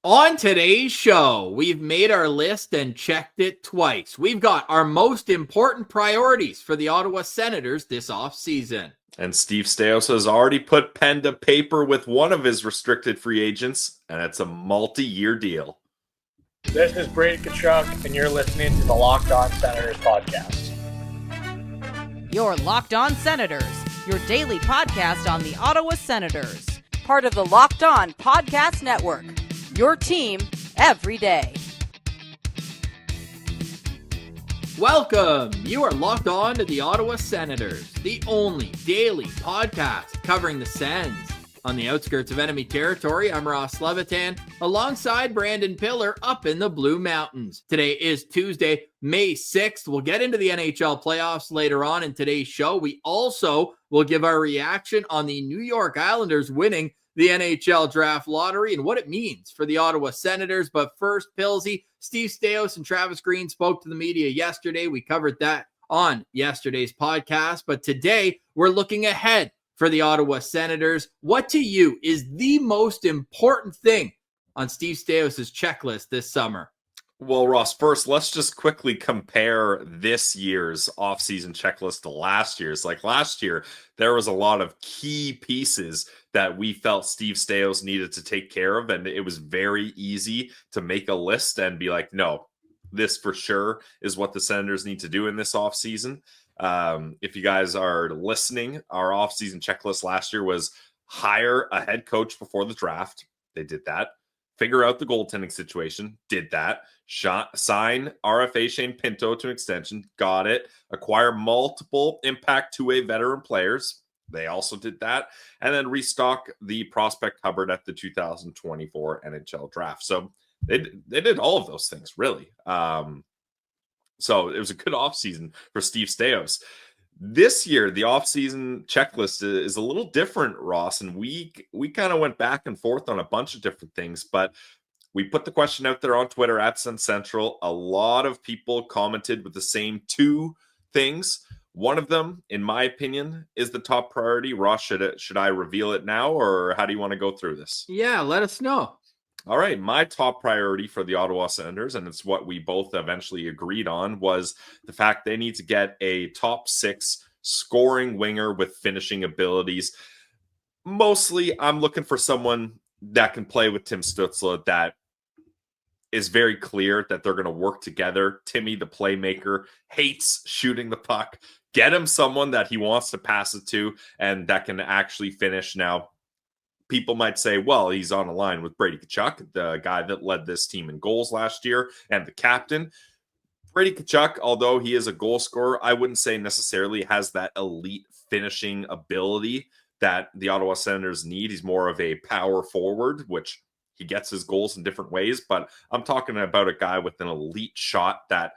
On today's show, we've made our list and checked it twice. We've got our most important priorities for the Ottawa Senators this offseason. And Steve Staios has already put pen to paper with one of his restricted free agents, and it's a multi-year deal. This is Brady Tkachuk, and you're listening to the Locked On Senators podcast. Your Locked On Senators, your daily podcast on the Ottawa Senators. Part of the Locked On Podcast Network. Your team every day. Welcome. You are locked on to the Ottawa Senators, the only daily podcast covering the Sens. On the outskirts of enemy territory, I'm Ross Levitan, alongside Brandon Piller up in the Blue Mountains. Today is Tuesday, May 6th. We'll get into the NHL playoffs later on in today's show. We also will give our reaction on the New York Islanders winning the NHL Draft Lottery and what it means for the Ottawa Senators. But first, Pillsy, Steve Staios and Travis Green spoke to the media yesterday. We covered that on yesterday's podcast. But today, we're looking ahead for the Ottawa Senators. What to you is the most important thing on Steve Staios' checklist this summer? Well, Ross, first, let's just quickly compare this year's offseason checklist to last year's. Like last year, there was a lot of key pieces that we felt Steve Staios needed to take care of, and it was very easy to make a list and be like, no, this for sure is what the Senators need to do in this offseason. If you guys are listening, our offseason checklist last year was hire a head coach before the draft. They did that. Figure out the goaltending situation. Did that. Sign RFA Shane Pinto to an extension. Got it. Acquire multiple impact two-way veteran players. They also did that. And then restock the prospect cupboard at the 2024 NHL draft. So they did all of those things, really. So it was a good offseason for Steve Staios. This year, the offseason checklist is a little different, Ross, and we kind of went back and forth on a bunch of different things, but we put the question out there on Twitter at Sens Central. A lot of people commented with the same two things. One of them, in my opinion, is the top priority. Ross, should I reveal it now, or how do you want to go through this? Yeah, let us know. All right, my top priority for the Ottawa Senators, and it's what we both eventually agreed on, was the fact they need to get a top six scoring winger with finishing abilities. Mostly, I'm looking for someone that can play with Tim Stützle, that is very clear that they're going to work together. Timmy, the playmaker, hates shooting the puck. Get him someone that he wants to pass it to and that can actually finish. Now, people might say, well, he's on a line with Brady Tkachuk, the guy that led this team in goals last year and the captain. Brady Tkachuk, although he is a goal scorer, I wouldn't say necessarily has that elite finishing ability that the Ottawa Senators need. He's more of a power forward, which he gets his goals in different ways. But I'm talking about a guy with an elite shot that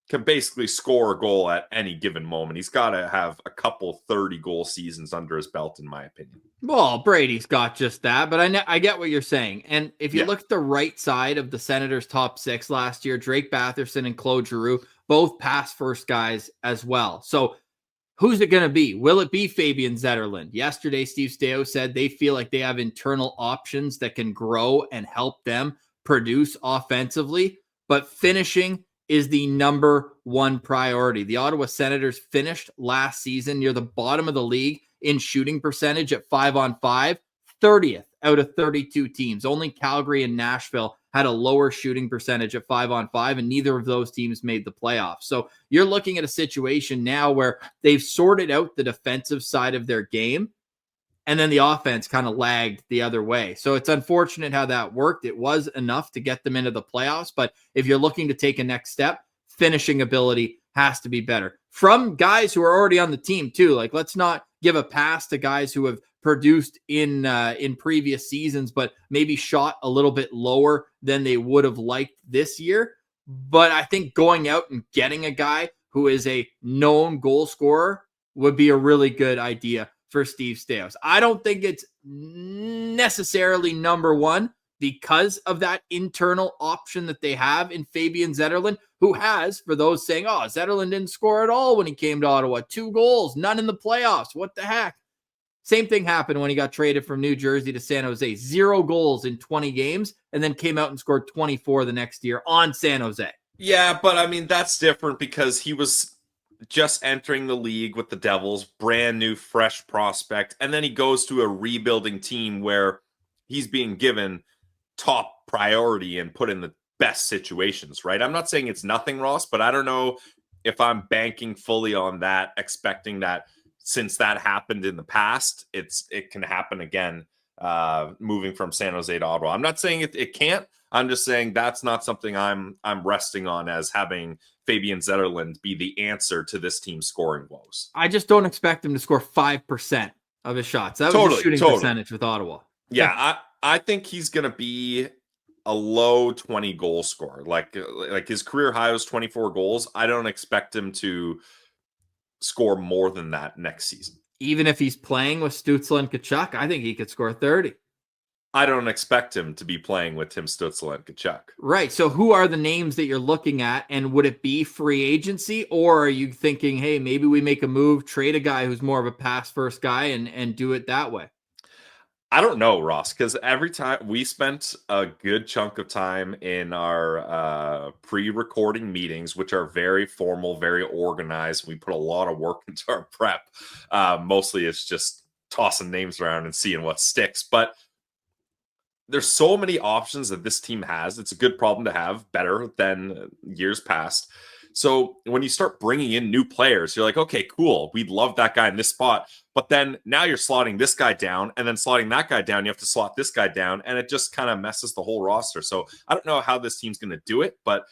can basically score a goal at any given moment. He's got to have a couple 30-goal seasons under his belt, in my opinion. Well, Brady's got just that, but I get what you're saying. And if you look at the right side of the Senators' top six last year, Drake Batherson and Claude Giroux, both pass first guys as well. So who's it going to be? Will it be Fabian Zetterlund? Yesterday, Steve Staios said they feel like they have internal options that can grow and help them produce offensively, but finishing is the number one priority. The Ottawa Senators finished last season near the bottom of the league in shooting percentage at 5-on-5, 30th out of 32 teams. Only Calgary and Nashville had a lower shooting percentage at 5-on-5, and neither of those teams made the playoffs. So you're looking at a situation now where they've sorted out the defensive side of their game, and then the offense kind of lagged the other way. So it's unfortunate how that worked. It was enough to get them into the playoffs, but if you're looking to take a next step, finishing ability has to be better. From guys who are already on the team too. Like, let's not give a pass to guys who have produced in previous seasons, but maybe shot a little bit lower than they would have liked this year. But I think going out and getting a guy who is a known goal scorer would be a really good idea for Steve Staios. I don't think it's necessarily number one because of that internal option that they have in Fabian Zetterlund, who has, for those saying, oh, Zetterlund didn't score at all when he came to Ottawa. 2 goals, none in the playoffs. What the heck? Same thing happened when he got traded from New Jersey to San Jose. 0 goals in 20 games, and then came out and scored 24 the next year on San Jose. Yeah, but I mean, that's different because he was just entering the league with the Devils, brand new, fresh prospect. And then he goes to a rebuilding team where he's being given top priority and put in the best situations, right? I'm not saying it's nothing, Ross, but I don't know if I'm banking fully on that, expecting that since that happened in the past, it can happen again, moving from San Jose to Ottawa. I'm not saying it can't. I'm just saying that's not something I'm resting on as having Fabian Zetterlund be the answer to this team's scoring woes. I just don't expect him to score 5% of his shots. That was his shooting percentage with Ottawa. Yeah, I think he's going to be a low 20 goal scorer. Like his career high was 24 goals. I don't expect him to score more than that next season. Even if he's playing with Stützle and Tkachuk, I think he could score 30. I don't expect him to be playing with Tim Stützle and Tkachuk. Right. So who are the names that you're looking at? And would it be free agency? Or are you thinking, hey, maybe we make a move, trade a guy who's more of a pass first guy and do it that way? I don't know, Ross, because every time we spent a good chunk of time in our pre-recording meetings, which are very formal, very organized. We put a lot of work into our prep. Mostly it's just tossing names around and seeing what sticks. But there's so many options that this team has. It's a good problem to have, better than years past. So when you start bringing in new players, you're like, okay, cool. We'd love that guy in this spot. But then now you're slotting this guy down and then slotting that guy down. You have to slot this guy down. And it just kind of messes the whole roster. So I don't know how this team's going to do it, but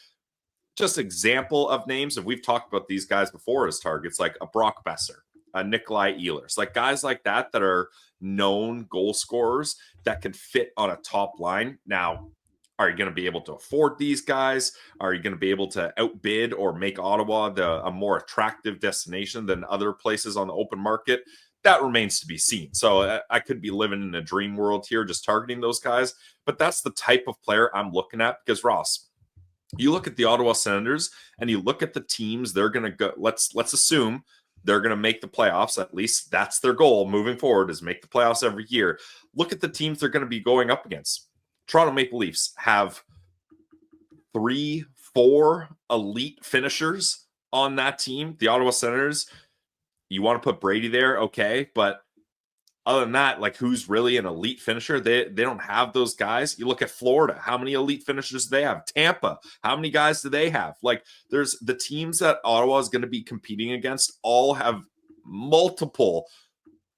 just example of names. And we've talked about these guys before as targets, like a Brock Besser, a Nikolai Ehlers, like guys like that are known goal scorers that can fit on a top line. Now, are you going to be able to afford these guys? Are you going to be able to outbid or make Ottawa a more attractive destination than other places on the open market? That remains to be seen. So I could be living in a dream world here, just targeting those guys. But that's the type of player I'm looking at because, Ross, you look at the Ottawa Senators and you look at the teams they're going to go. Let's assume they're going to make the playoffs. At least that's their goal moving forward, is make the playoffs every year. Look at the teams they're going to be going up against. Toronto Maple Leafs have 3-4 elite finishers on that team. The Ottawa Senators, you want to put Brady there, okay, but other than that, like, who's really an elite finisher? They don't have those guys. You look at Florida, how many elite finishers do they have? Tampa, how many guys do they have? Like, there's the teams that Ottawa is going to be competing against all have multiple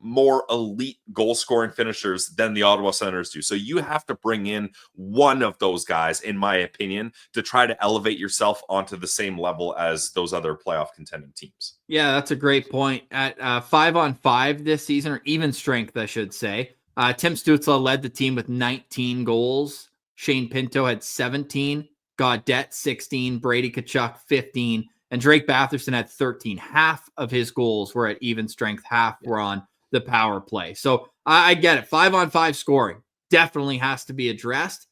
more elite goal scoring finishers than the Ottawa Senators do. So you have to bring in one of those guys, in my opinion, to try to elevate yourself onto the same level as those other playoff contending teams. Yeah, that's a great point. At 5-on-5 this season, or even strength, I should say, Tim Stützle led the team with 19 goals. Shane Pinto had 17. Gaudette, 16. Brady Tkachuk, 15. And Drake Batherson had 13. Half of his goals were at even strength. Half were on the power play. So I get it. 5-on-5 scoring definitely has to be addressed.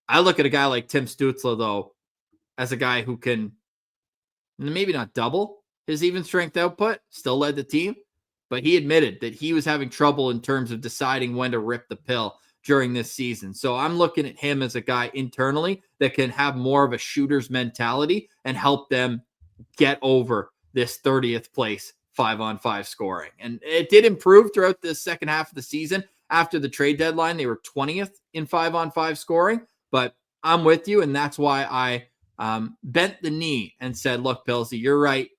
I look at a guy like Tim Stützle, though, as a guy who can maybe not double his even strength output, still led the team, but he admitted that he was having trouble in terms of deciding when to rip the pill during this season. So I'm looking at him as a guy internally that can have more of a shooter's mentality and help them get over this 30th place 5-on-5 scoring. And it did improve throughout the second half of the season. After the trade deadline, they were 20th in 5-on-5 scoring, but I'm with you. And that's why I bent the knee and said, look, Pilsy, you're right.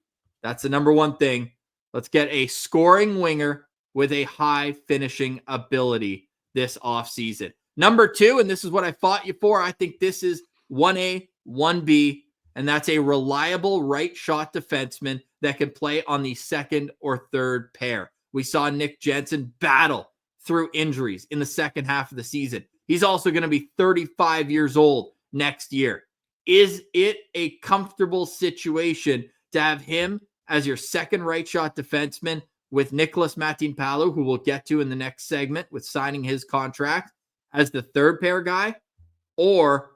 That's the number one thing. Let's get a scoring winger with a high finishing ability this offseason. Number two, and this is what I fought you for, I think this is 1A, 1B, and that's a reliable right shot defenseman that can play on the second or third pair. We saw Nick Jensen battle through injuries in the second half of the season. He's also going to be 35 years old next year. Is it a comfortable situation to have him as your second right shot defenseman with Nikolas Matinpalo, who we'll get to in the next segment with signing his contract, as the third pair guy? Or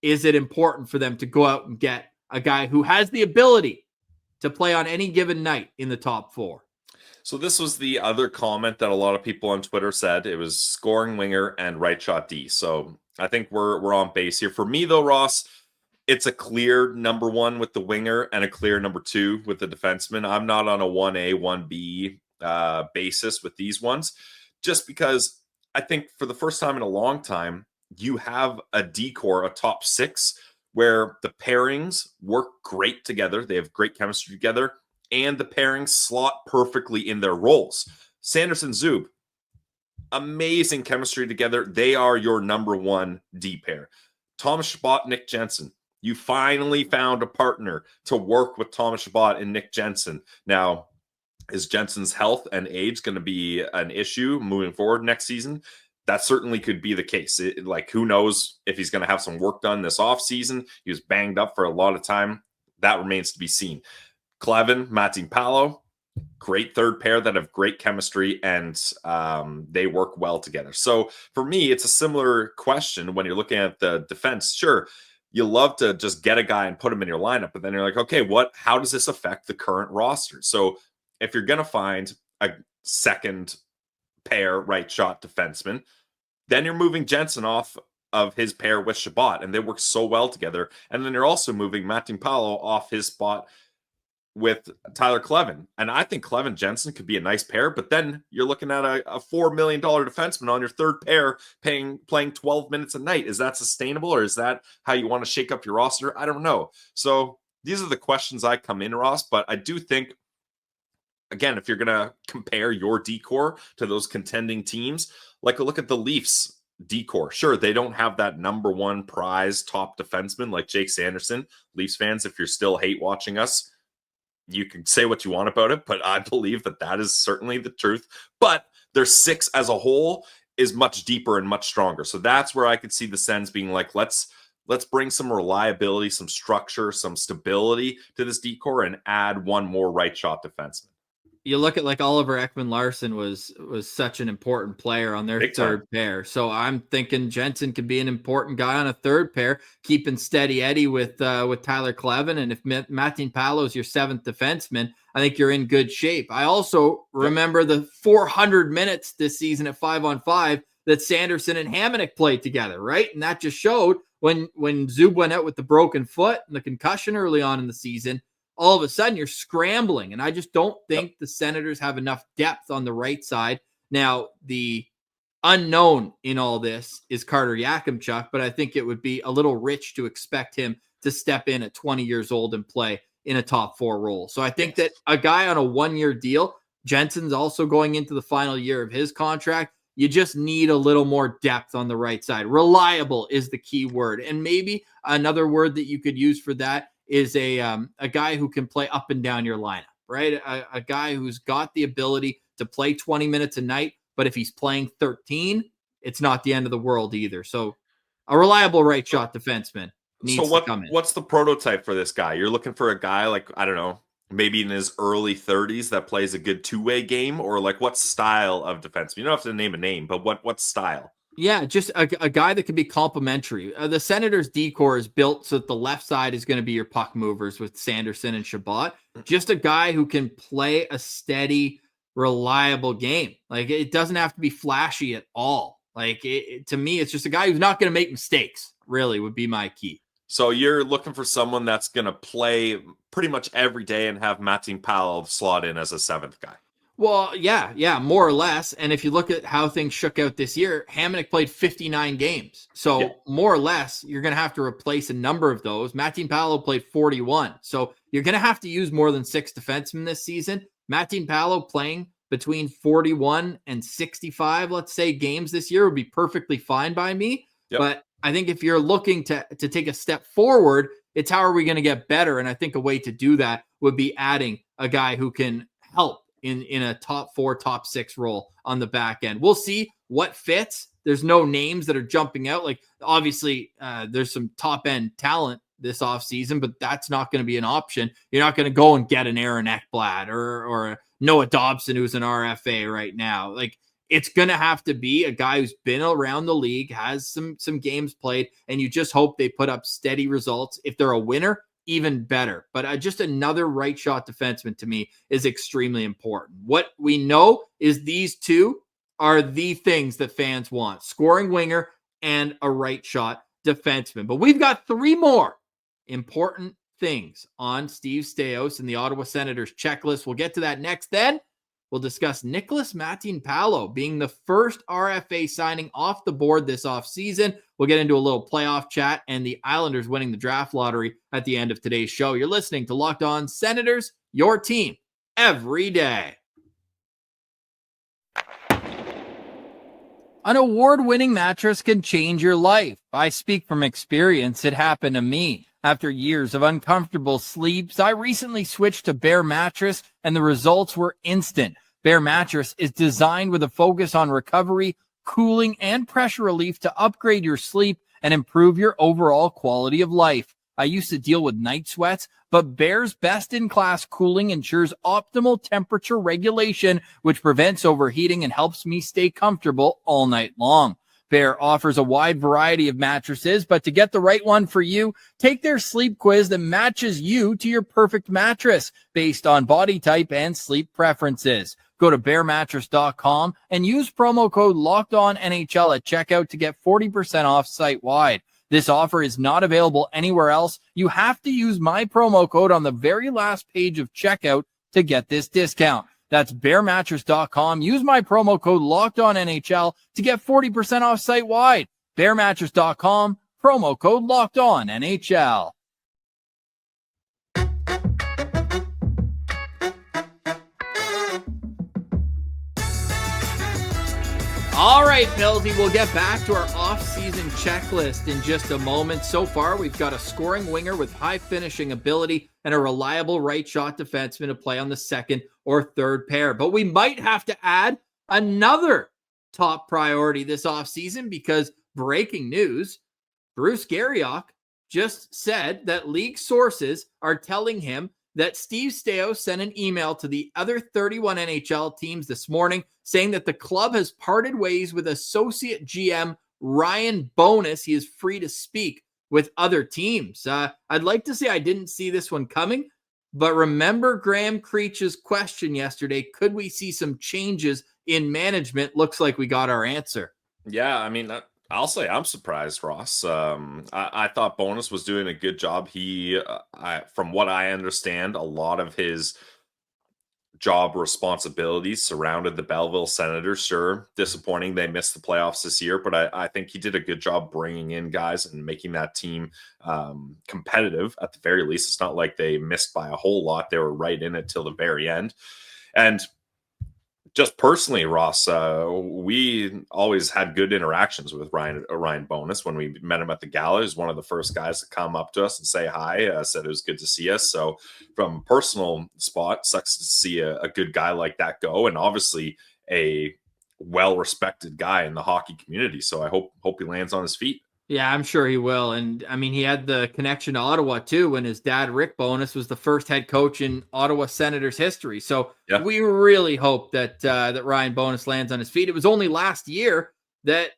is it important for them to go out and get a guy who has the ability to play on any given night in the top four? So this was the other comment that a lot of people on Twitter said. It was scoring winger and right shot D. So I think we're on base here. For me though, Ross, it's a clear number one with the winger and a clear number two with the defenseman. I'm not on a 1A, 1B basis with these ones, just because I think for the first time in a long time, you have a decor, a top six, where the pairings work great together. They have great chemistry together, and the pairings slot perfectly in their roles. Sanderson, Zub, amazing chemistry together. They are your number one D pair. Thomas Chabot, Nick Jensen. You finally found a partner to work with Thomas Chabot and Nick Jensen. Now, is Jensen's health and age going to be an issue moving forward next season? That certainly could be the case. Like, who knows if he's going to have some work done this offseason? He was banged up for a lot of time. That remains to be seen. Clevin, Matinpalo, great third pair that have great chemistry, and they work well together. So for me, it's a similar question when you're looking at the defense. Sure, you love to just get a guy and put him in your lineup, but then you're like, okay, how does this affect the current roster? So if you're going to find a second pair right shot defenseman, then you're moving Jensen off of his pair with Chabot, and they work so well together. And then you're also moving Matinpalo off his spot with Tyler Clevin. And I think Clevin Jensen could be a nice pair, but then you're looking at a $4 million defenseman on your third pair playing 12 minutes a night. Is that sustainable, or is that how you want to shake up your roster? I don't know. So these are the questions I come in, Ross, but I do think, again, if you're going to compare your decor to those contending teams, like look at the Leafs decor. Sure, they don't have that number one prize top defenseman like Jake Sanderson. Leafs fans, if you're still hate watching us, you can say what you want about it, but I believe that is certainly the truth. But their six as a whole is much deeper and much stronger. So that's where I could see the Sens being like, let's bring some reliability, some structure, some stability to this decor and add one more right shot defenseman. You look at like Oliver Ekman-Larsson was such an important player on their third pair. So I'm thinking Jensen could be an important guy on a third pair, keeping steady Eddie with Tyler Clevin. And if Matinpalo is your seventh defenseman, I think you're in good shape. I also remember the 400 minutes this season at 5-on-5 that Sanderson and Hamonic played together, right? And that just showed when Zub went out with the broken foot and the concussion early on in the season, all of a sudden you're scrambling. And I just don't think the Senators have enough depth on the right side. Now, the unknown in all this is Carter Yakimchuk, but I think it would be a little rich to expect him to step in at 20 years old and play in a top four role. So I think that a guy on a 1-year deal, Jensen's also going into the final year of his contract. You just need a little more depth on the right side. Reliable is the key word. And maybe another word that you could use for that is a guy who can play up and down your lineup, right? A guy who's got the ability to play 20 minutes a night, but if he's playing 13, it's not the end of the world either. So a reliable right shot defenseman needs to come in. What's the prototype for this guy? You're looking for a guy like, I don't know, maybe in his early 30s that plays a good two-way game, or like what style of defenseman? You don't have to name a name, but what style? Yeah, just a guy that can be complementary. The Senators' decor is built so that the left side is going to be your puck movers with Sanderson and Chabot. Just a guy who can play a steady, reliable game. Like, it doesn't have to be flashy at all. Like, to me, it's just a guy who's not going to make mistakes, really, would be my key. So you're looking for someone that's going to play pretty much every day and have Matinpalo slot in as a seventh guy. Well, yeah, more or less. And if you look at how things shook out this year, Hamonic played 59 games. So more or less, you're going to have to replace a number of those. Matinpalo played 41. So you're going to have to use more than 6 defensemen this season. Matinpalo playing between 41 and 65, let's say, games this year would be perfectly fine by me. Yep. But I think if you're looking to take a step forward, it's how are we going to get better? And I think a way to do that would be adding a guy who can help in a top 4, top 6 role on the back end. We'll see what fits. There's no names that are jumping out. Like, obviously, there's some top end talent this offseason, but that's not going to be an option. You're not going to go and get an Aaron Ekblad or Noah Dobson, who's an RFA right now. Like, it's going to have to be a guy who's been around the league, has some games played, and you just hope they put up steady results. If they're a winner, even better. But just another right shot defenseman to me is extremely important. What we know is these two are the things that fans want: scoring winger and a right shot defenseman. But we've got three more important things on Steve Staios and the Ottawa Senators checklist. We'll get to that next. Then we'll discuss Nikolas Matinpalo being the first RFA signing off the board this offseason. We'll get into a little playoff chat and the Islanders winning the draft lottery at the end of today's show. You're listening to Locked On Senators, your team every day. An award-winning mattress can change your life. I speak from experience. It happened to me. After years of uncomfortable sleeps, I recently switched to Bear Mattress, and the results were instant. Bear Mattress is designed with a focus on recovery, cooling, and pressure relief to upgrade your sleep and improve your overall quality of life. I used to deal with night sweats, but Bear's best-in-class cooling ensures optimal temperature regulation, which prevents overheating and helps me stay comfortable all night long. Bear offers a wide variety of mattresses, but to get the right one for you, take their sleep quiz that matches you to your perfect mattress based on body type and sleep preferences. Go to bearmattress.com and use promo code LOCKEDONNHL at checkout to get 40% off site-wide. This offer is not available anywhere else. You have to use my promo code on the very last page of checkout to get this discount. That's bearmattress.com. Use my promo code LOCKEDONNHL to get 40% off site-wide. Bearmattress.com, promo code LOCKEDONNHL. All right, Pillsy, we'll get back to our off-season checklist in just a moment. So far, we've got a scoring winger with high finishing ability and a reliable right shot defenseman to play on the second or third pair. But we might have to add another top priority this offseason because breaking news, Bruce Garriock just said that league sources are telling him that Steve Staios sent an email to the other 31 NHL teams this morning saying that the club has parted ways with associate GM Ryan Bowness. He is free to speak with other teams. I'd like to say I didn't see this one coming, but remember Graham Creech's question yesterday, could we see some changes in management? Looks like we got our answer. Yeah, I mean, I'll say I'm surprised, Ross. I thought Bowness was doing a good job. From what I understand, a lot of his job responsibilities surrounded the Belleville Senators. Sure, disappointing they missed the playoffs this year, but I think he did a good job bringing in guys and making that team competitive at the very least. It's not like they missed by a whole lot. They were right in it till the very end. And just personally, Ross, we always had good interactions with Ryan Bowness. When we met him at the gala, he was one of the first guys to come up to us and say hi, said it was good to see us. So from a personal spot, sucks to see a good guy like that go, and obviously a well-respected guy in the hockey community. So I hope he lands on his feet. Yeah, I'm sure he will. And I mean, he had the connection to Ottawa too when his dad, Rick Bowness, was the first head coach in Ottawa Senators history. So yeah, we really hope that that Ryan Bowness lands on his feet. It was only last year that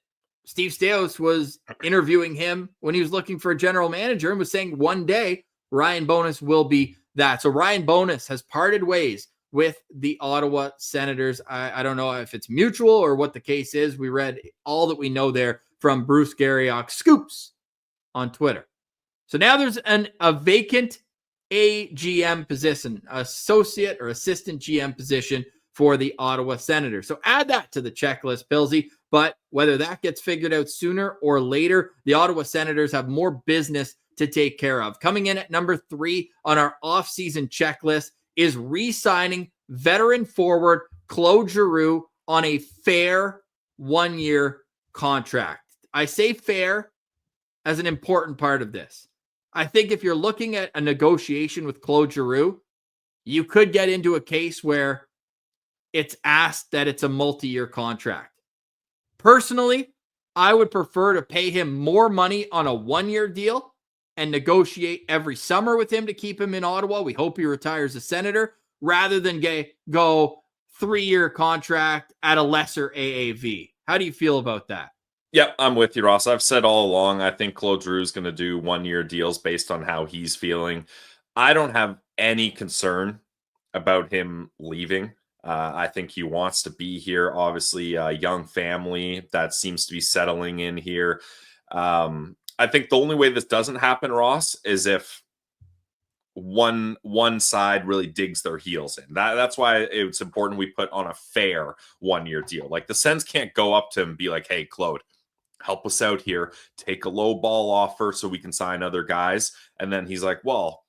Steve Staios was interviewing him when he was looking for a general manager and was saying one day Ryan Bowness will be that. So Ryan Bowness has parted ways with the Ottawa Senators. I don't know if it's mutual or what the case is. We read all that we know there from Bruce Garriock Scoops on Twitter. So now there's a vacant AGM position, associate or assistant GM position for the Ottawa Senators. So add that to the checklist, Pillsy. But whether that gets figured out sooner or later, the Ottawa Senators have more business to take care of. Coming in at number 3 on our offseason checklist is re-signing veteran forward Claude Giroux on a fair 1-year contract. I say fair as an important part of this. I think if you're looking at a negotiation with Claude Giroux, you could get into a case where it's asked that it's a multi-year contract. Personally, I would prefer to pay him more money on a 1-year deal and negotiate every summer with him to keep him in Ottawa. We hope he retires a Senator, rather than go 3-year contract at a lesser AAV. How do you feel about that? Yep, I'm with you, Ross. I've said all along, I think Claude Giroux is going to do 1-year deals based on how he's feeling. I don't have any concern about him leaving. I think he wants to be here. Obviously, a young family that seems to be settling in here. I think the only way this doesn't happen, Ross, is if one side really digs their heels in. That's why it's important we put on a fair 1-year deal. Like the Sens can't go up to him and be like, "Hey, Claude, help us out here. Take a low ball offer so we can sign other guys." And then he's like, "Well,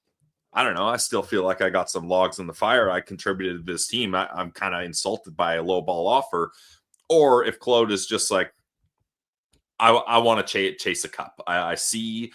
I don't know. I still feel like I got some logs in the fire. I contributed to this team. I'm kind of insulted by a low ball offer." Or if Claude is just like, I want to chase a cup. I see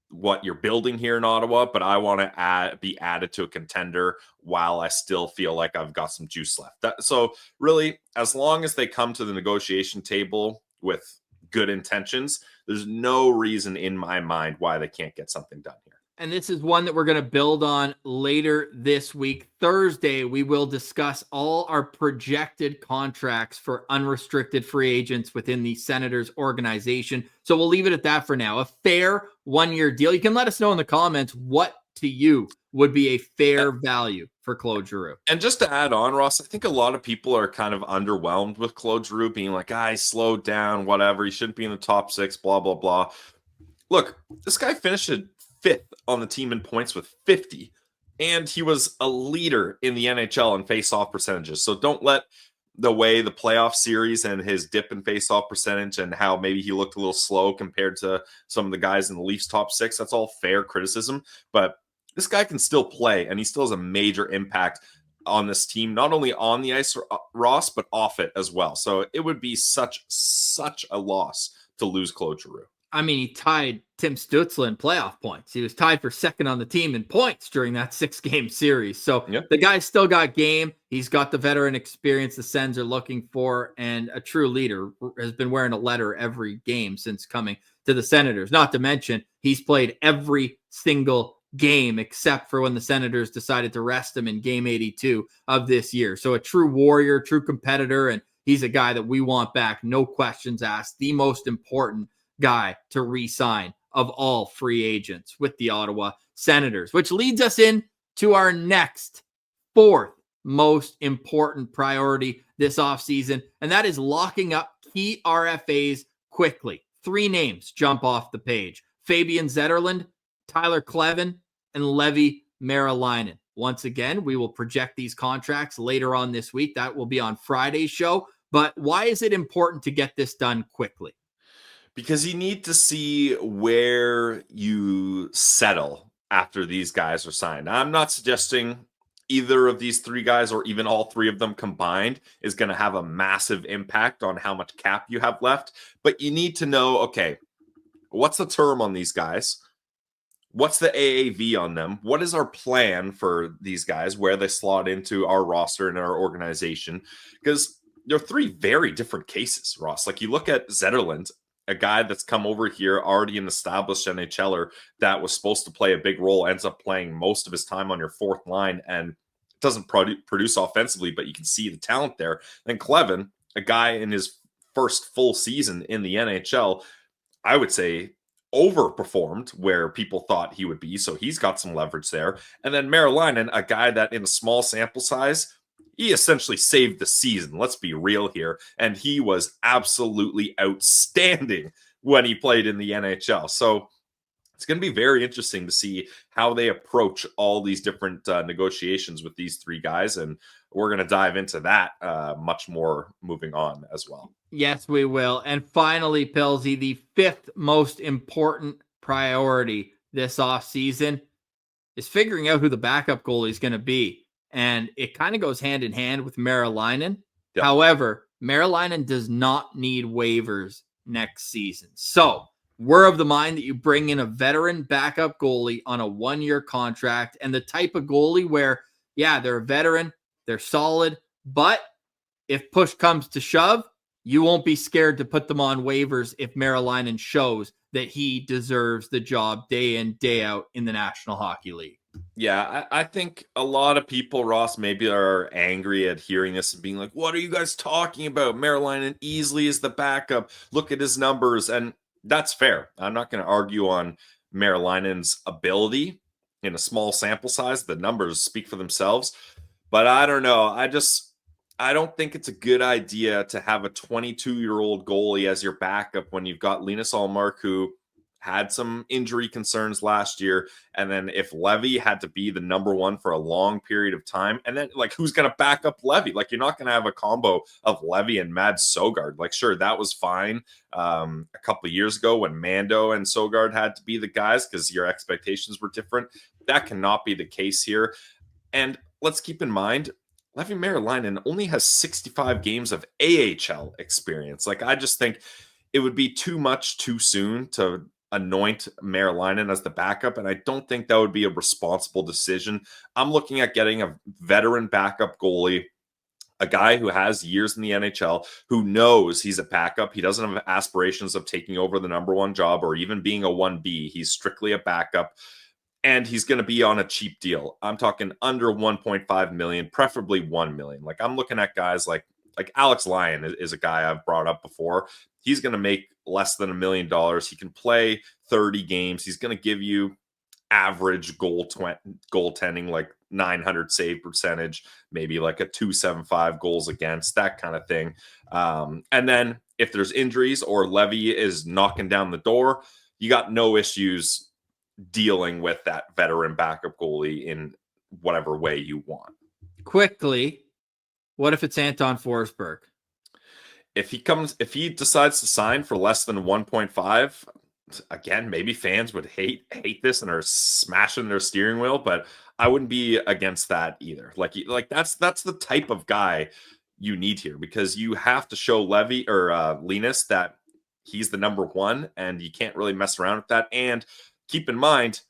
what you're building here in Ottawa, but I want to be added to a contender while I still feel like I've got some juice left. So really, as long as they come to the negotiation table with good intentions, there's no reason in my mind why they can't get something done here. And this is one that we're going to build on later this week. Thursday, we will discuss all our projected contracts for unrestricted free agents within the Senators organization. So we'll leave it at that for now. A fair 1-year deal. You can let us know in the comments what to you would be a fair value for Claude Giroux. And just to add on, Ross, I think a lot of people are kind of underwhelmed with Claude Giroux being like, he slowed down, whatever. He shouldn't be in the top 6, blah, blah, blah. Look, this guy finished 5th on the team in points with 50, and he was a leader in the NHL in face-off percentages. So don't let the playoff series and his dip in face-off percentage and how maybe he looked a little slow compared to some of the guys in the Leafs top 6. That's all fair criticism, but this guy can still play, and he still has a major impact on this team, not only on the ice, Ross, but off it as well. So it would be such a loss to lose Claude Giroux. I mean, he tied Tim Stützle in playoff points. He was tied for second on the team in points during that 6-game series. So The guy's still got game. He's got the veteran experience the Sens are looking for, and a true leader. Has been wearing a letter every game since coming to the Senators. Not to mention, he's played every single game except for when the Senators decided to rest him in game 82 of this year. So a true warrior, true competitor, and he's a guy that we want back. No questions asked. The most important guy to re-sign of all free agents with the Ottawa Senators, which leads us in to our next 4th most important priority this offseason, and that is locking up key RFAs quickly. 3 names jump off the page: Fabian Zetterlund, Tyler Kleven, and Levi Merilainen. Once again, we will project these contracts later on this week. That will be on Friday's show. But why is it important to get this done quickly? Because you need to see where you settle after these guys are signed. Now, I'm not suggesting either of these 3 guys or even all 3 of them combined is going to have a massive impact on how much cap you have left. But you need to know, okay, what's the term on these guys? What's the AAV on them? What is our plan for these guys, where they slot into our roster and our organization? Because there are 3 very different cases, Ross. Like you look at Zetterlund, a guy that's come over here, already an established NHLer that was supposed to play a big role, ends up playing most of his time on your 4th line and doesn't produce offensively, but you can see the talent there. Then Kleven, a guy in his first full season in the NHL, I would say overperformed where people thought he would be. So he's got some leverage there. And then Merilainen, a guy that in a small sample size, he essentially saved the season. Let's be real here. And he was absolutely outstanding when he played in the NHL. So it's going to be very interesting to see how they approach all these different negotiations with these 3 guys. And we're going to dive into that much more moving on as well. Yes, we will. And finally, Pilsy, the 5th most important priority this offseason is figuring out who the backup goalie is going to be. And it kind of goes hand in hand with Merilainen. Yep. However, Merilainen does not need waivers next season. So we're of the mind that you bring in a veteran backup goalie on a 1-year contract, and the type of goalie where, they're a veteran, they're solid, but if push comes to shove, you won't be scared to put them on waivers if Merilainen shows that he deserves the job day in, day out in the National Hockey League. Yeah, I think a lot of people, Ross, maybe are angry at hearing this and being like, what are you guys talking about? Maryland easily is the backup. Look at his numbers. And that's fair. I'm not going to argue on Maryland's ability in a small sample size. The numbers speak for themselves. But I don't know. I don't think it's a good idea to have a 22-year-old goalie as your backup when you've got Linus Ullmark, who had some injury concerns last year. And then if Levy had to be the number one for a long period of time, and then like, who's going to back up Levy? Like, you're not going to have a combo of Levy and Mad Sogard. Like, sure, that was fine a couple of years ago when Mando and Sogard had to be the guys because your expectations were different. That cannot be the case here. And let's keep in mind, Levi Merilainen only has 65 games of AHL experience. Like, I just think it would be too much too soon to anoint Merilainen as the backup, and I don't think that would be a responsible decision. I'm looking at getting a veteran backup goalie, a guy who has years in the NHL, who knows he's a backup. He doesn't have aspirations of taking over the number one job or even being a 1B. He's strictly a backup. And he's going to be on a cheap deal. I'm talking under 1.5 million, preferably 1 million. Like, I'm looking at guys like Alex Lyon is a guy I've brought up before. He's going to make less than $1 million. He can play 30 games. He's going to give you average goaltending, like 900 save percentage, maybe like a 275 goals against, that kind of thing. And then if there's injuries or Levy is knocking down the door, you got no issues dealing with that veteran backup goalie in whatever way you want. Quickly, what if it's Anton Forsberg? If he decides to sign for less than 1.5, again, maybe fans would hate this and are smashing their steering wheel, but I wouldn't be against that either. Like that's the type of guy you need here, because you have to show Levy or Linus that he's the number one, and you can't really mess around with that. And keep in mind,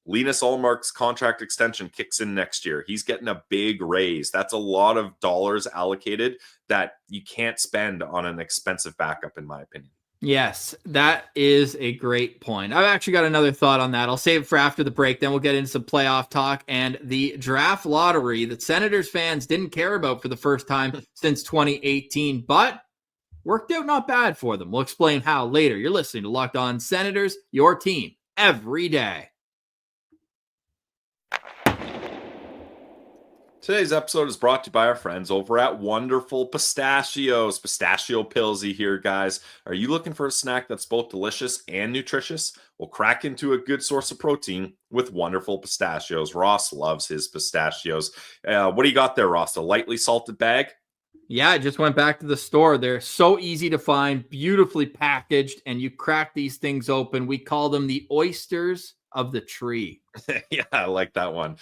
Linus Ullmark's contract extension kicks in next year. He's getting a big raise. That's a lot of dollars allocated that you can't spend on an expensive backup, in my opinion. Yes, that is a great point. I've actually got another thought on that. I'll save it for after the break. Then we'll get into some playoff talk and the draft lottery that Senators fans didn't care about for the first time since 2018, but worked out not bad for them. We'll explain how later. You're listening to Locked On Senators, your team every day. Today's episode is brought to you by our friends over at Wonderful Pistachios. Pistachio Pillsy here, guys. Are you looking for a snack that's both delicious and nutritious? Well, crack into a good source of protein with Wonderful Pistachios. Ross loves his pistachios. What do you got there, Ross? A lightly salted bag? Yeah, I just went back to the store. They're so easy to find, beautifully packaged, and you crack these things open. We call them the oysters of the tree. Yeah, I like that one.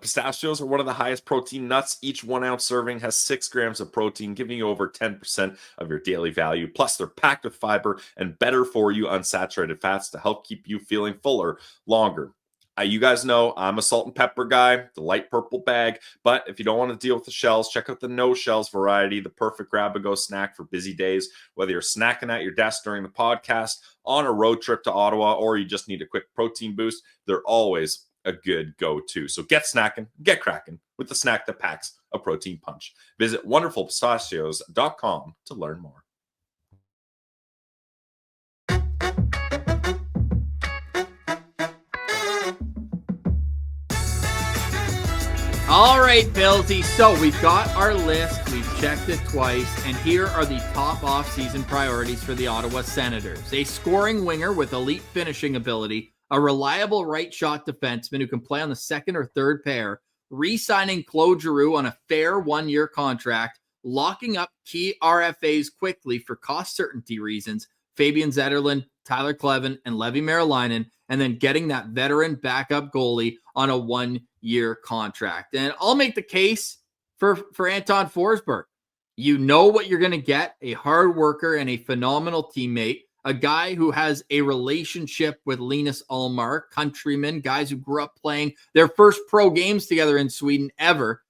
Pistachios are one of the highest protein nuts. Each 1 ounce serving has 6 grams of protein, giving you over 10% of your daily value. Plus, they're packed with fiber and better for you unsaturated fats to help keep you feeling fuller longer. You guys know I'm a salt and pepper guy, the light purple bag. But if you don't want to deal with the shells, check out the no shells variety, the perfect grab-and-go snack for busy days. Whether you're snacking at your desk during the podcast, on a road trip to Ottawa, or you just need a quick protein boost, they're always a good go-to. So get snacking, get cracking with the snack that packs a protein punch. Visit wonderfulpistachios.com to learn more. All right, Billsy. So we've got our list. We've checked it twice. And here are the top offseason priorities for the Ottawa Senators. A scoring winger with elite finishing ability, a reliable right shot defenseman who can play on the second or third pair, re-signing Claude Giroux on a fair 1-year contract, locking up key RFAs quickly for cost certainty reasons, Fabian Zetterlund, Tyler Kleven, and Levi Merilainen, and then getting that veteran backup goalie on a 1-year contract. And I'll make the case for Anton Forsberg. You know what you're going to get: a hard worker and a phenomenal teammate, a guy who has a relationship with Linus Ullmark, countrymen, guys who grew up playing their first pro games together in Sweden ever.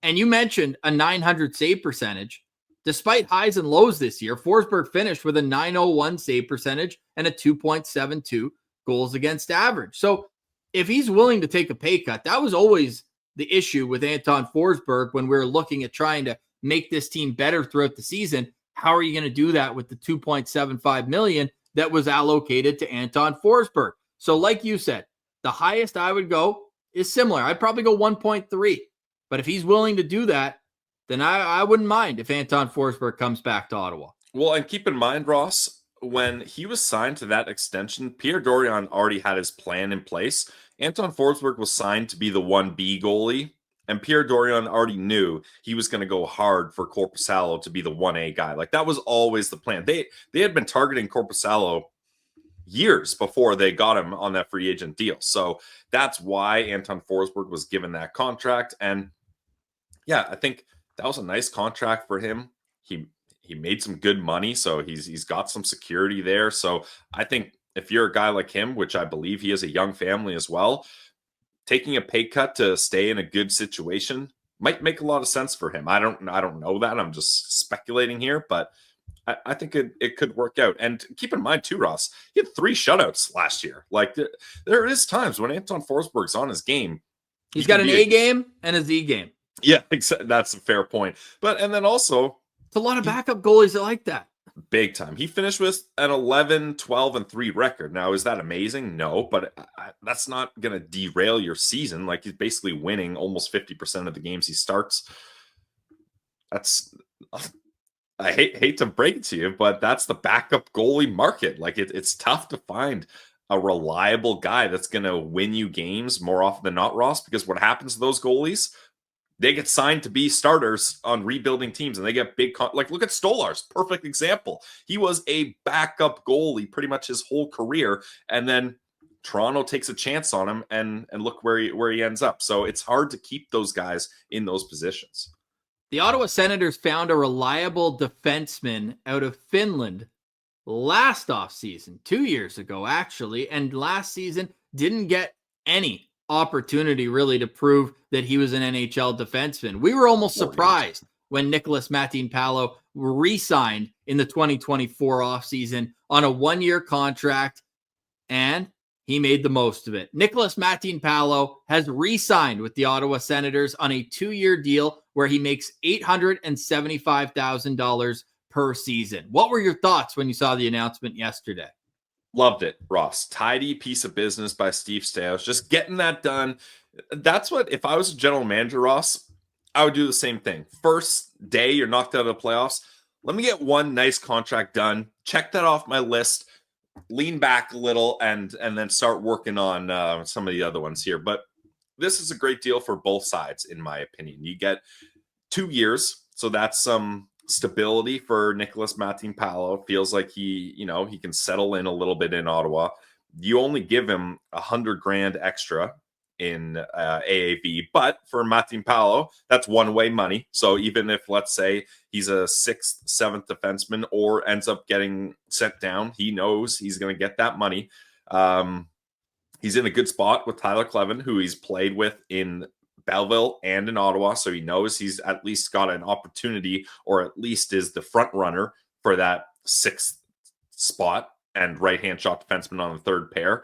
And you mentioned a 900 save percentage. Despite highs and lows this year, Forsberg finished with a 901 save percentage and a 2.72 goals against average. So if he's willing to take a pay cut, that was always the issue with Anton Forsberg when we were looking at trying to make this team better throughout the season. How are you going to do that with the $2.75 million that was allocated to Anton Forsberg? So like you said, the highest I would go is similar. I'd probably go 1.3. But if he's willing to do that, then I wouldn't mind if Anton Forsberg comes back to Ottawa. Well, and keep in mind, Ross, when he was signed to that extension, Pierre Dorion already had his plan in place. Anton Forsberg was signed to be the 1B goalie, and Pierre Dorion already knew he was going to go hard for Korpisalo to be the 1A guy. Like, that was always the plan. They had been targeting Korpisalo years before they got him on that free agent deal. So that's why Anton Forsberg was given that contract. And yeah, I think that was a nice contract for him. He made some good money, so he's got some security there. So I think if you're a guy like him, which I believe he has a young family as well, taking a pay cut to stay in a good situation might make a lot of sense for him. I don't know that. I'm just speculating here, but I think it could work out. And keep in mind too, Ross, he had 3 shutouts last year. Like there is times when Anton Forsberg's on his game. He's got an A game and a Z game. Yeah, that's a fair point. And then also, it's a lot of backup goalies that like that. Big time. He finished with an 11, 12, and 3 record. Now, is that amazing? No, but that's not going to derail your season. Like, he's basically winning almost 50% of the games he starts. I hate to break it to you, but that's the backup goalie market. Like, it's tough to find a reliable guy that's going to win you games more often than not, Ross, because what happens to those goalies? They get signed to be starters on rebuilding teams, and they get big. Like, look at Stolarz, perfect example. He was a backup goalie pretty much his whole career, and then Toronto takes a chance on him, and look where he ends up. So it's hard to keep those guys in those positions. The Ottawa Senators found a reliable defenseman out of Finland last offseason, 2 years ago, actually, and last season didn't get any opportunity really to prove that he was an NHL defenseman. We were almost surprised when Nikolas Matinpalo re-signed in the 2024 offseason on a 1-year contract, and he made the most of it. Nikolas Matinpalo has re-signed with the Ottawa Senators on a 2-year deal where he makes $875,000 per season. What were your thoughts when you saw the announcement yesterday? Loved it, Ross. Tidy piece of business by Steve Staios. Just getting that done. That's what, if I was a general manager, Ross, I would do the same thing. First day you're knocked out of the playoffs, let me get one nice contract done. Check that off my list. Lean back a little and then start working on some of the other ones here. But this is a great deal for both sides, in my opinion. You get 2 years, so that's some stability for Nikolas Matinpalo. Feels like he can settle in a little bit in Ottawa. You only give him $100,000 extra in AAV, but for Matinpalo, that's one-way money. So even if, let's say, he's a 6th, 7th defenseman or ends up getting sent down, he knows he's going to get that money. He's in a good spot with Tyler Kleven, who he's played with in Belleville and in Ottawa, so he knows he's at least got an opportunity, or at least is the front runner for that 6th spot and right-hand shot defenseman on the 3rd pair.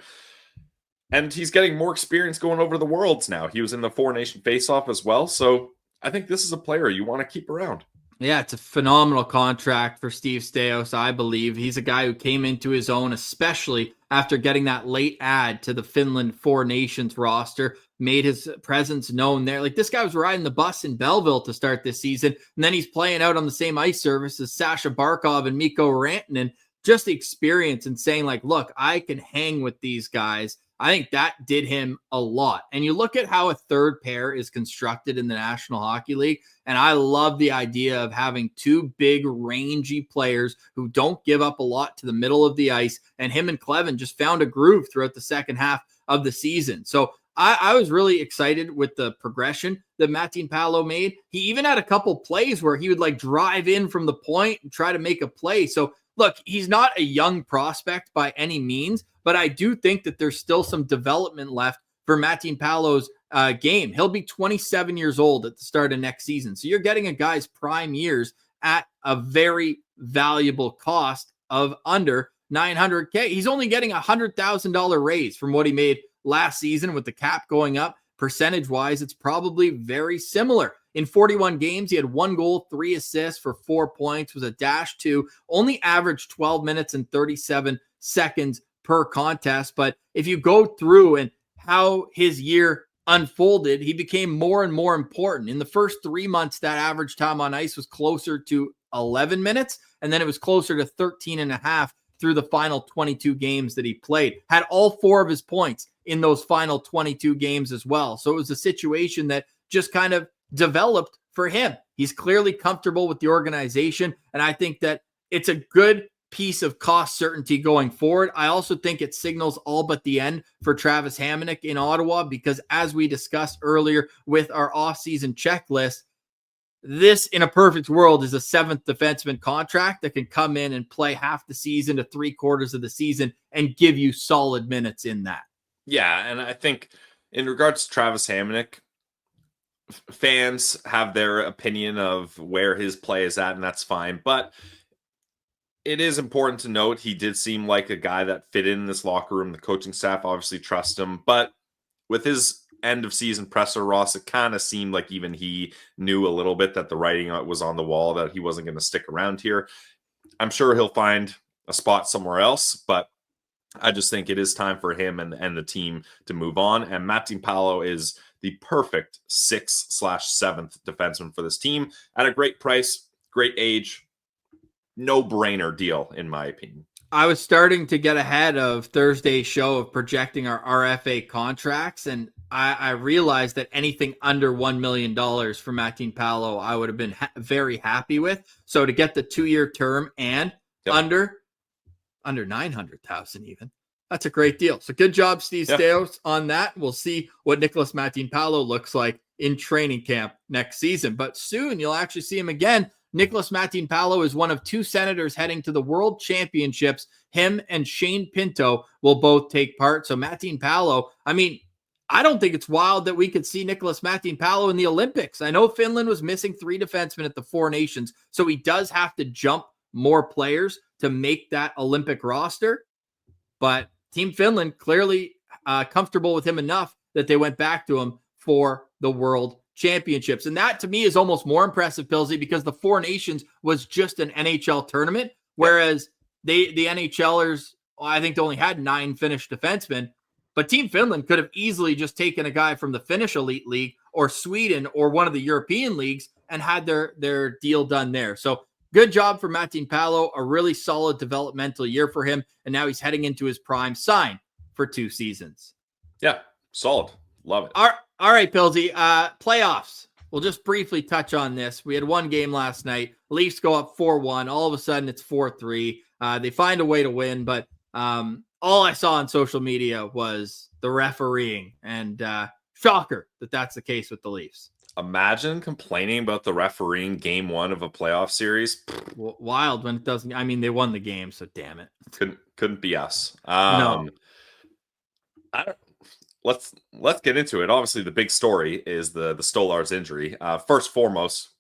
And he's getting more experience going over the Worlds now. He was in the 4-Nation face-off as well, so I think this is a player you want to keep around. Yeah, it's a phenomenal contract for Steve Staios, I believe. He's a guy who came into his own, especially after getting that late add to the Finland 4 Nations roster, made his presence known there. Like, this guy was riding the bus in Belleville to start this season, and then he's playing out on the same ice surface as Sasha Barkov and Mikko Rantanen. Just the experience and saying, like, look, I can hang with these guys. I think that did him a lot. And you look at how a 3rd pair is constructed in the National Hockey League, and I love the idea of having 2 big, rangy players who don't give up a lot to the middle of the ice, and him and Kleven just found a groove throughout the second half of the season. So I was really excited with the progression that Matinpalo made. He even had a couple plays where he would, like, drive in from the point and try to make a play. So look, he's not a young prospect by any means, but I do think that there's still some development left for Matinpalo's game. He'll be 27 years old at the start of next season. So you're getting a guy's prime years at a very valuable cost of under $900K. He's only getting a $100,000 raise from what he made last season with the cap going up. Percentage-wise, it's probably very similar. In 41 games, he had 1 goal, 3 assists for 4 points, was a -2, only averaged 12 minutes and 37 seconds per contest. But if you go through and how his year unfolded, he became more and more important. In the first 3 months, that average time on ice was closer to 11 minutes, and then it was closer to 13 and a half through the final 22 games that he played. Had all 4 of his points in those final 22 games as well. So it was a situation that just kind of developed for him. He's clearly comfortable with the organization, and I think that it's a good piece of cost certainty going forward. I also think it signals all but the end for Travis Hamonic in Ottawa, because as we discussed earlier with our offseason checklist, this in a perfect world is a 7th defenseman contract that can come in and play half the season to 3/4 of the season and give you solid minutes in that. Yeah, and I think in regards to Travis Hamonic, fans have their opinion of where his play is at, and that's fine. But it is important to note he did seem like a guy that fit in this locker room. The coaching staff obviously trust him. But with his end of season presser, Ross, it kind of seemed like even he knew a little bit that the writing was on the wall, that he wasn't going to stick around here. I'm sure he'll find a spot somewhere else, but I just think it is time for him and the team to move on. And Matinpalo is the perfect 6/7th defenseman for this team at a great price, great age, no-brainer deal, in my opinion. I was starting to get ahead of Thursday's show of projecting our RFA contracts, and I realized that anything under $1 million for Matinpalo, I would have been very happy with. So to get the 2-year term and under 900,000 even, that's a great deal. So good job, Steve Staios, on that. We'll see what Nikolas Matinpalo looks like in training camp next season, but soon you'll actually see him again. Nikolas Matinpalo is one of 2 Senators heading to the World Championships. Him and Shane Pinto will both take part. So Matinpalo, I mean, I don't think it's wild that we could see Nikolas Matinpalo in the Olympics. I know Finland was missing 3 defensemen at the 4 Nations, so he does have to jump more players to make that Olympic roster. But Team Finland clearly comfortable with him enough that they went back to him for the World Championships. And that to me is almost more impressive, Pilsy, because the 4 Nations was just an NHL tournament, whereas the NHLers, I think they only had 9 Finnish defensemen, but Team Finland could have easily just taken a guy from the Finnish Elite League or Sweden or one of the European leagues and had their deal done there. So good job for Matinpalo, a really solid developmental year for him, and now he's heading into his prime, sign for 2 seasons. Yeah, solid. Love it. All right, Pilsy, playoffs. We'll just briefly touch on this. We had 1 game last night. Leafs go up 4-1. All of a sudden, it's 4-3. They find a way to win, but all I saw on social media was the refereeing, and shocker that that's the case with the Leafs. Imagine complaining about the refereeing game 1 of a playoff series. Wild when it doesn't. I mean, they won the game, so damn it. Couldn't be us. No. Let's get into it. Obviously, the big story is the Stolarz injury. First foremost,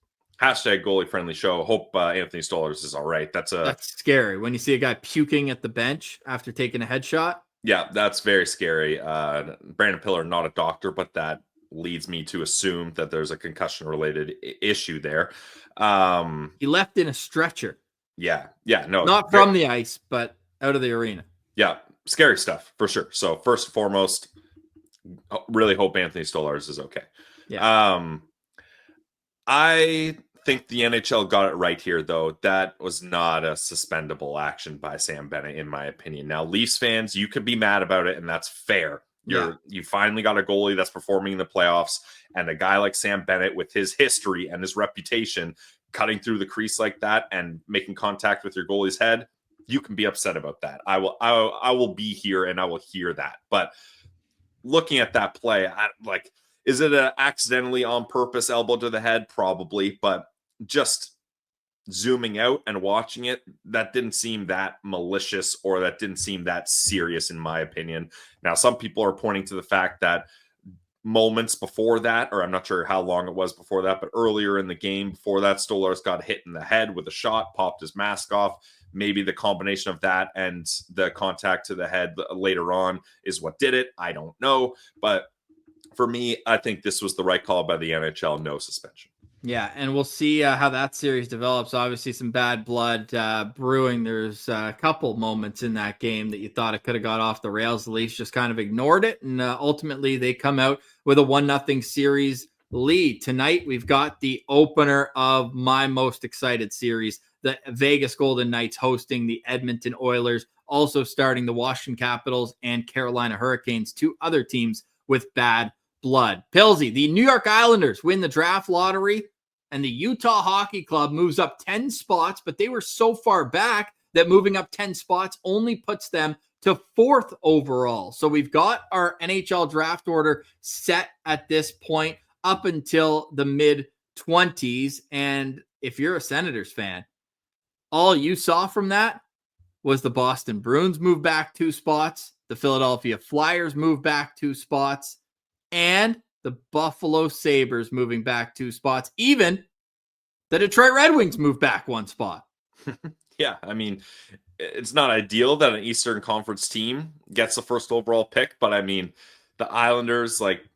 hashtag goalie friendly show. Hope Anthony Stolarz is all right. That's scary when you see a guy puking at the bench after taking a headshot. Yeah, that's very scary. Brandon Piller, not a doctor, but that leads me to assume that there's a concussion related issue there. He left in a stretcher. Yeah, no, not from the ice, but out of the arena. Yeah, scary stuff for sure. So first and foremost, really hope Anthony Stolarz is okay. Yeah. I think the NHL got it right here, though. That was not a suspendable action by Sam Bennett, in my opinion. Now, Leafs fans, you could be mad about it, and that's fair. You finally got a goalie that's performing in the playoffs, and a guy like Sam Bennett with his history and his reputation cutting through the crease like that and making contact with your goalie's head, you can be upset about that. I will be here and I will hear that. But looking at that play, is it an accidentally on purpose elbow to the head? Probably, but just zooming out and watching it, that didn't seem that malicious or that didn't seem that serious, in my opinion. Now, some people are pointing to the fact that moments before that, or I'm not sure how long it was before that, but earlier in the game before that, Stolarz got hit in the head with a shot, popped his mask off. maybe the combination of that and the contact to the head later on is what did it. I don't know. But for me, I think this was the right call by the NHL, no suspension. Yeah, and we'll see how that series develops. Obviously, some bad blood brewing. There's a couple moments in that game that you thought it could have got off the rails. The Leafs just kind of ignored it, and ultimately they come out with a 1-0 series lead. Tonight, we've got the opener of my most excited series, the Vegas Golden Knights hosting the Edmonton Oilers, also starting the Washington Capitals and Carolina Hurricanes, two other teams with bad blood. Pilsy, the New York Islanders win the draft lottery, and the Utah Hockey Club moves up 10 spots, but they were so far back that moving up 10 spots only puts them to 4th overall. So we've got our NHL draft order set at this point up until the mid-20s. And if you're a Senators fan, all you saw from that was the Boston Bruins move back 2 spots, the Philadelphia Flyers move back 2 spots, and the Buffalo Sabres moving back 2 spots. Even the Detroit Red Wings moved back 1 spot. Yeah, I mean, it's not ideal that an Eastern Conference team gets the first overall pick, but I mean, the Islanders, like,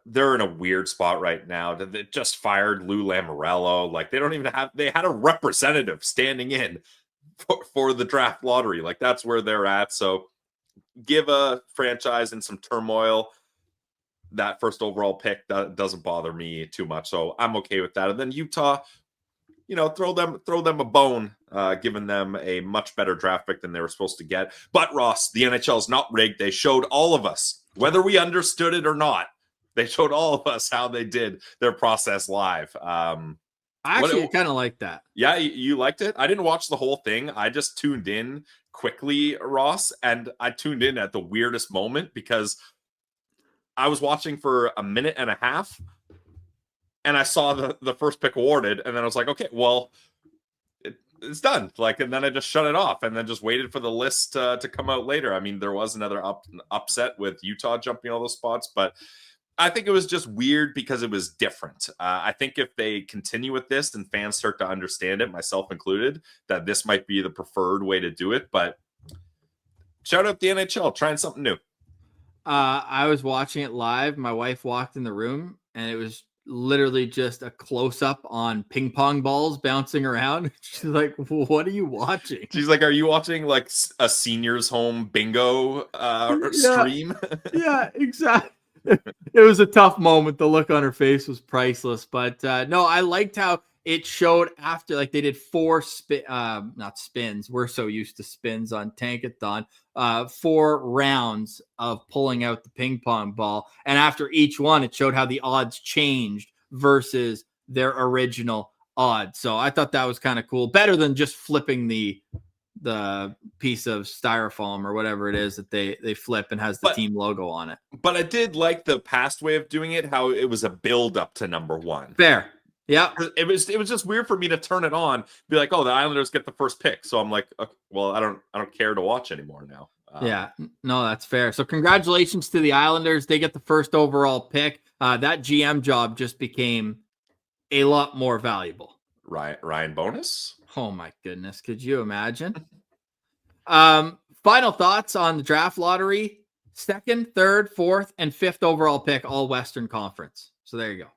they're in a weird spot right now. They just fired Lou Lamoriello. Like, they don't even have, they had a representative standing in for the draft lottery. Like, that's where they're at. So give a franchise in some turmoil that first overall pick. That doesn't bother me too much. So I'm okay with that. And then Utah, you know, throw them a bone, giving them a much better draft pick than they were supposed to get. But Ross, the NHL is not rigged. They showed all of us, whether we understood it or not, they showed all of us how they did their process live. I actually kind of like that. Yeah, you liked it? I didn't watch the whole thing. I just tuned in quickly, Ross, and I tuned in at the weirdest moment because I was watching for a minute and a half and I saw the first pick awarded, and then I was like, okay, well, it's done. Like, and then I just shut it off and then just waited for the list to come out later. I mean, there was another upset with Utah jumping all those spots, but I think it was just weird because it was different. I think if they continue with this and fans start to understand it, myself included, that this might be the preferred way to do it. But shout out the NHL, trying something new. I was watching it live. My wife walked in the room, and it was literally just a close-up on ping pong balls bouncing around. She's like, what are you watching? She's like, are you watching like a seniors home bingo stream? Yeah, exactly. It was a tough moment. The look on her face was priceless. But no, I liked how it showed after, like, they did 4 not spins. We're so used to spins on Tankathon. 4 rounds of pulling out the ping pong ball. And after each one, it showed how the odds changed versus their original odds. So I thought that was kind of cool. Better than just flipping the piece of styrofoam or whatever it is that they flip and has the team logo on it. But I did like the past way of doing it, how it was a build up to number 1. Fair. Yeah. It was just weird for me to turn it on, be like, oh, the Islanders get the first pick. So I'm like, okay, well, I don't care to watch anymore now. Yeah, no, that's fair. So congratulations to the Islanders. They get the first overall pick. That GM job just became a lot more valuable. Ryan Bonus? Oh my goodness. Could you imagine? Final thoughts on the draft lottery. 2nd, 3rd, 4th, and 5th overall pick, all Western Conference. So there you go.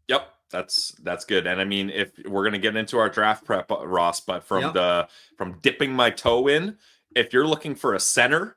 Yep. That's good. And I mean, if we're going to get into our draft prep, Ross, but from dipping my toe in, if you're looking for a center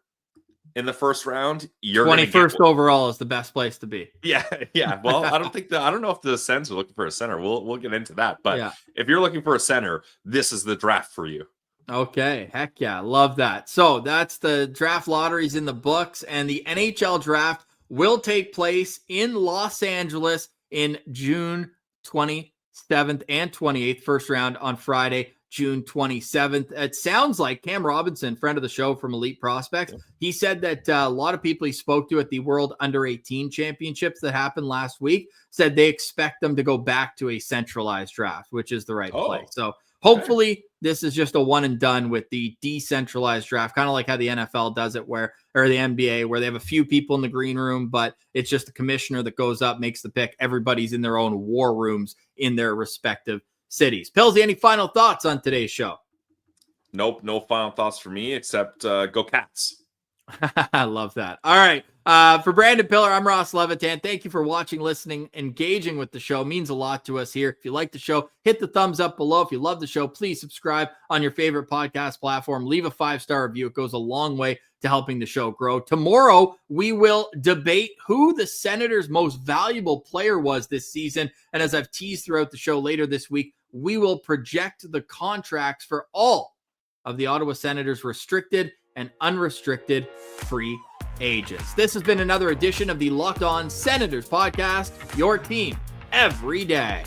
in the first round, you're 21st overall is the best place to be. Yeah. Well, I don't know if the Sens are looking for a center. We'll get into that. But if you're looking for a center, this is the draft for you. Okay. Heck yeah. Love that. So that's the draft lotteries in the books, and the NHL draft will take place in Los Angeles in June 27th and 28th. First round on Friday, June 27th. It sounds like Cam Robinson, friend of the show from Elite Prospects, he said that a lot of people he spoke to at the World Under-18 Championships that happened last week said they expect them to go back to a centralized draft, which is the right play. So hopefully this is just a one and done with the decentralized draft, kind of like how the NFL does it, or the NBA, where they have a few people in the green room, but it's just the commissioner that goes up, makes the pick. Everybody's in their own war rooms in their respective cities. Pilsy, any final thoughts on today's show? Nope, no final thoughts for me except go Cats. I love that. All right. For Brandon Piller, I'm Ross Levitan. Thank you for watching, listening, engaging with the show. It means a lot to us here. If you like the show, hit the thumbs up below. If you love the show, please subscribe on your favorite podcast platform. Leave a 5-star review. It goes a long way to helping the show grow. Tomorrow, we will debate who the Senators' most valuable player was this season. And as I've teased throughout the show later this week, we will project the contracts for all of the Ottawa Senators restricted and unrestricted free agents. This has been another edition of the Locked On Senators podcast, your team every day.